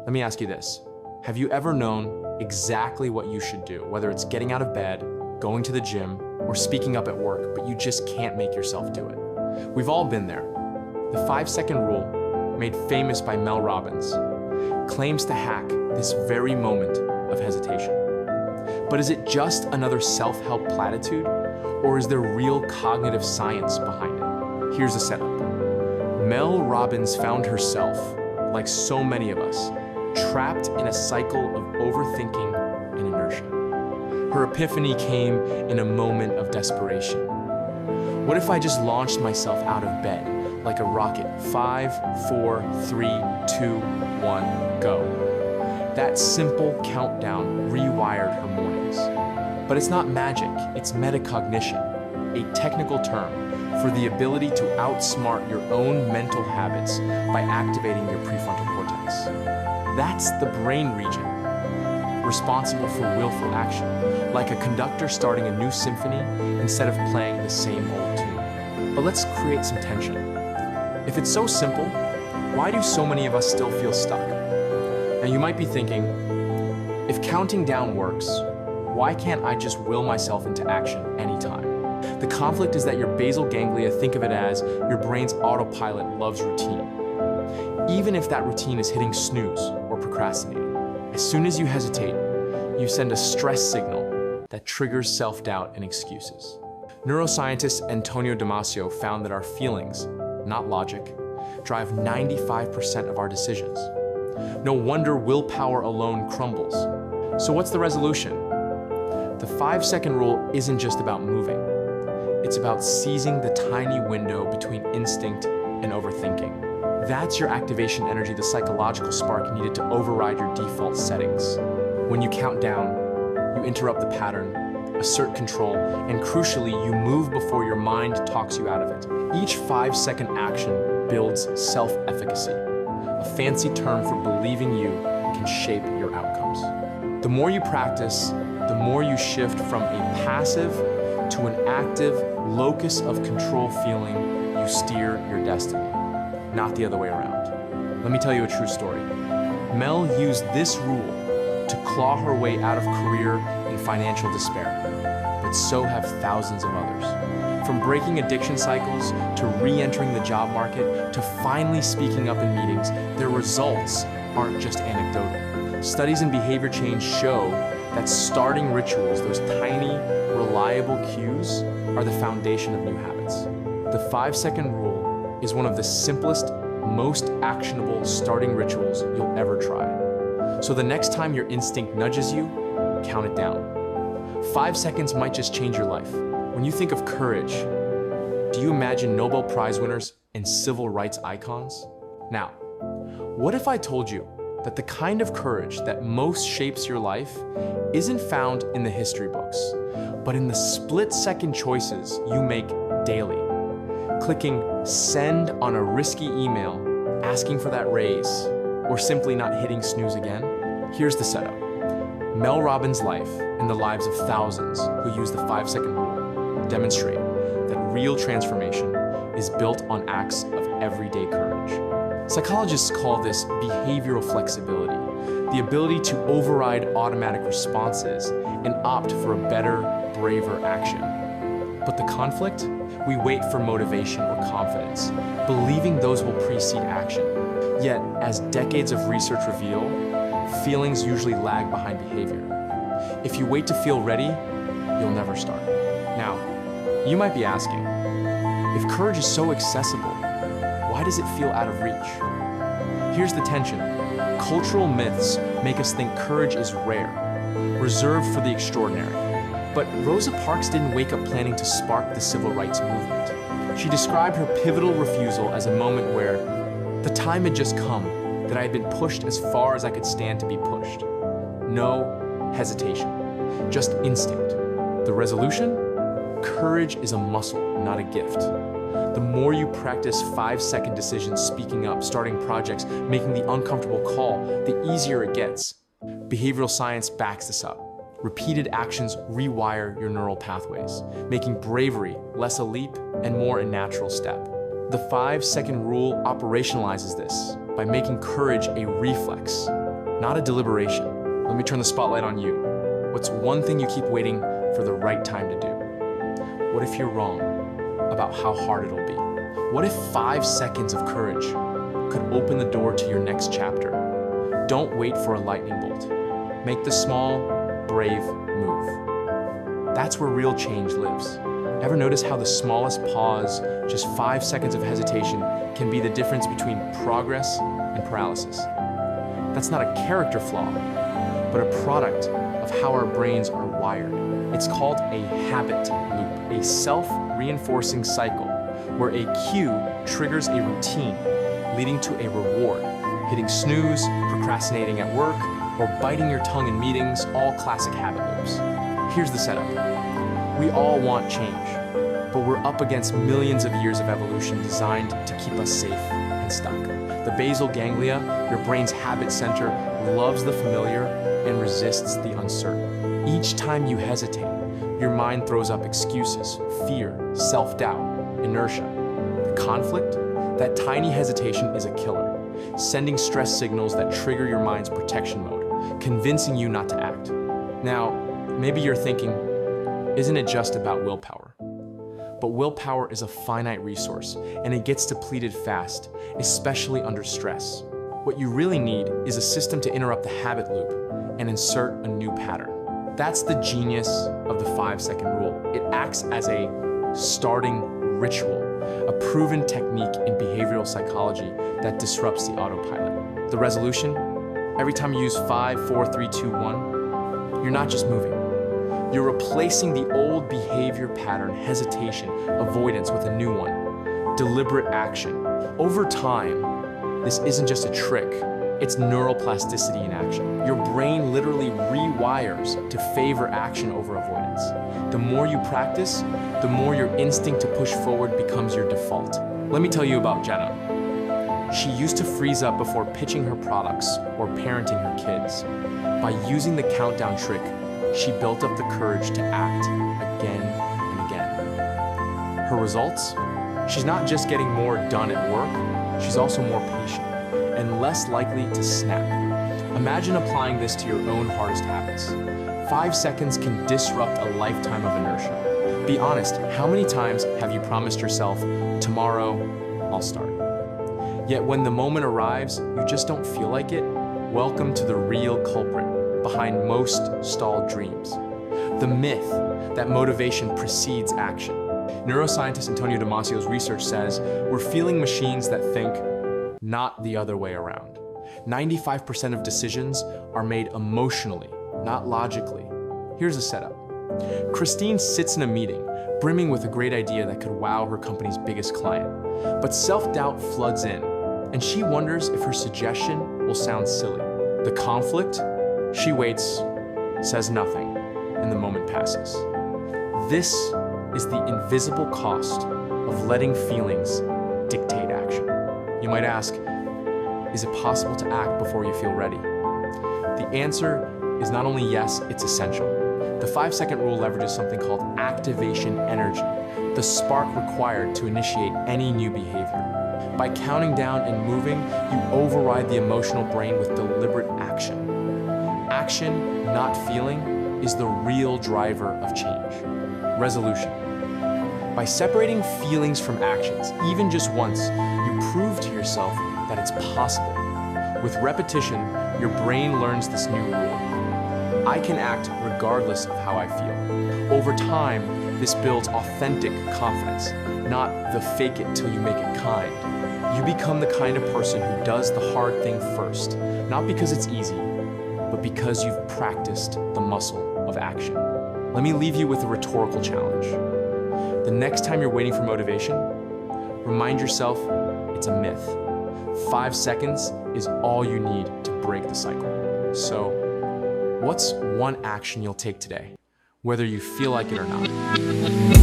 Let me ask you this. Have you ever known exactly what you should do, whether it's getting out of bed, going to the gym, or speaking up at work, but you just can't make yourself do it? We've all been there. The 5-second rule, made famous by Mel Robbins, claims to hack this very moment of hesitation. But is it just another self-help platitude, or is there real cognitive science behind it? Here's the setup. Mel Robbins found herself, like so many of us, trapped in a cycle of overthinking and inertia. Her epiphany came in a moment of desperation. What if I just launched myself out of bed like a rocket? 5, 4, 3, 2, 1, go. That simple countdown rewired her mornings. But it's not magic, it's metacognition, a technical term for the ability to outsmart your own mental habits by activating your prefrontal cortex. That's the brain region responsible for willful action, like a conductor starting a new symphony instead of playing the same old tune. But let's create some tension. If it's so simple, why do so many of us still feel stuck? Now you might be thinking, if counting down works, why can't I just will myself into action anytime? The conflict is that your basal ganglia, think of it as your brain's autopilot, loves routine. Even if that routine is hitting snooze or procrastinating. As soon as you hesitate, you send a stress signal that triggers self-doubt and excuses. Neuroscientist Antonio Damasio found that our feelings, not logic, drive 95% of our decisions. No wonder willpower alone crumbles. So what's the resolution? The 5-second rule isn't just about moving. It's about seizing the tiny window between instinct and overthinking. That's your activation energy, the psychological spark needed to override your default settings. When you count down, you interrupt the pattern, assert control, and crucially, you move before your mind talks you out of it. Each 5-second action builds self-efficacy, a fancy term for believing you can shape your outcomes. The more you practice, the more you shift from a passive to an active locus of control feeling, you steer your destiny, not the other way around. Let me tell you a true story. Mel used this rule to claw her way out of career and financial despair, but so have thousands of others. From breaking addiction cycles to re-entering the job market to finally speaking up in meetings, their results aren't just anecdotal. Studies in behavior change show that starting rituals, those tiny, reliable cues, are the foundation of new habits. The 5-second rule is one of the simplest, most actionable starting rituals you'll ever try. So the next time your instinct nudges you, count it down. 5 seconds might just change your life. When you think of courage, do you imagine Nobel Prize winners and civil rights icons? Now, what if I told you that the kind of courage that most shapes your life isn't found in the history books, but in the split-second choices you make daily? Clicking send on a risky email, asking for that raise, or simply not hitting snooze again? Here's the setup. Mel Robbins' life and the lives of thousands who use the 5-second rule demonstrate that real transformation is built on acts of everyday courage. Psychologists call this behavioral flexibility, the ability to override automatic responses and opt for a better, braver action. But the conflict? We wait for motivation or confidence, believing those will precede action. Yet, as decades of research reveal, feelings usually lag behind behavior. If you wait to feel ready, you'll never start. Now, you might be asking, if courage is so accessible, why does it feel out of reach? Here's the tension. Cultural myths make us think courage is rare, reserved for the extraordinary. But Rosa Parks didn't wake up planning to spark the civil rights movement. She described her pivotal refusal as a moment where the time had just come, that I had been pushed as far as I could stand to be pushed. No hesitation, just instinct. The resolution? Courage is a muscle, not a gift. The more you practice 5-second decisions, speaking up, starting projects, making the uncomfortable call, the easier it gets. Behavioral science backs this up. Repeated actions rewire your neural pathways, making bravery less a leap and more a natural step. The 5-second rule operationalizes this by making courage a reflex, not a deliberation. Let me turn the spotlight on you. What's one thing you keep waiting for the right time to do? What if you're wrong about how hard it'll be? What if 5 seconds of courage could open the door to your next chapter? Don't wait for a lightning bolt. Make the small, brave move. That's where real change lives. Ever notice how the smallest pause, just 5 seconds of hesitation, can be the difference between progress and paralysis? That's not a character flaw, but a product of how our brains are wired. It's called a habit loop, a self-reinforcing cycle where a cue triggers a routine, leading to a reward. Hitting snooze, procrastinating at work, or biting your tongue in meetings, all classic habit loops. Here's the setup. We all want change, but we're up against millions of years of evolution designed to keep us safe and stuck. The basal ganglia, your brain's habit center, loves the familiar and resists the uncertain. Each time you hesitate, your mind throws up excuses, fear, self-doubt, inertia. The conflict, that tiny hesitation is a killer, sending stress signals that trigger your mind's protection mode, convincing you not to act. Now, maybe you're thinking, isn't it just about willpower? But willpower is a finite resource, and it gets depleted fast, especially under stress. What you really need is a system to interrupt the habit loop and insert a new pattern. That's the genius of the 5-second rule. It acts as a starting ritual, a proven technique in behavioral psychology that disrupts the autopilot. The resolution? Every time you use 5, 4, 3, 2, 1, you're not just moving. You're replacing the old behavior pattern, hesitation, avoidance, with a new one, deliberate action. Over time, this isn't just a trick, it's neuroplasticity in action. Your brain literally rewires to favor action over avoidance. The more you practice, the more your instinct to push forward becomes your default. Let me tell you about Jenna. She used to freeze up before pitching her products or parenting her kids. By using the countdown trick, she built up the courage to act again and again. Her results? She's not just getting more done at work, she's also more patient and less likely to snap. Imagine applying this to your own hardest habits. 5 seconds can disrupt a lifetime of inertia. Be honest, how many times have you promised yourself, tomorrow, I'll start? Yet when the moment arrives, you just don't feel like it? Welcome to the real culprit behind most stalled dreams. The myth that motivation precedes action. Neuroscientist Antonio Damasio's research says we're feeling machines that think, not the other way around. 95% of decisions are made emotionally, not logically. Here's a setup. Christine sits in a meeting, brimming with a great idea that could wow her company's biggest client. But self-doubt floods in, and she wonders if her suggestion will sound silly. The conflict? She waits, says nothing, and the moment passes. This is the invisible cost of letting feelings dictate action. You might ask, is it possible to act before you feel ready? The answer is not only yes, it's essential. The 5-second rule leverages something called activation energy, the spark required to initiate any new behavior. By counting down and moving, you override the emotional brain with deliberate action. Action, not feeling, is the real driver of change. Resolution. By separating feelings from actions, even just once, you prove to yourself that it's possible. With repetition, your brain learns this new rule. I can act regardless of how I feel. Over time, this builds authentic confidence, not the fake it till you make it kind. You become the kind of person who does the hard thing first, not because it's easy, but because you've practiced the muscle of action. Let me leave you with a rhetorical challenge. The next time you're waiting for motivation, remind yourself it's a myth. 5 seconds is all you need to break the cycle. So, what's one action you'll take today, whether you feel like it or not?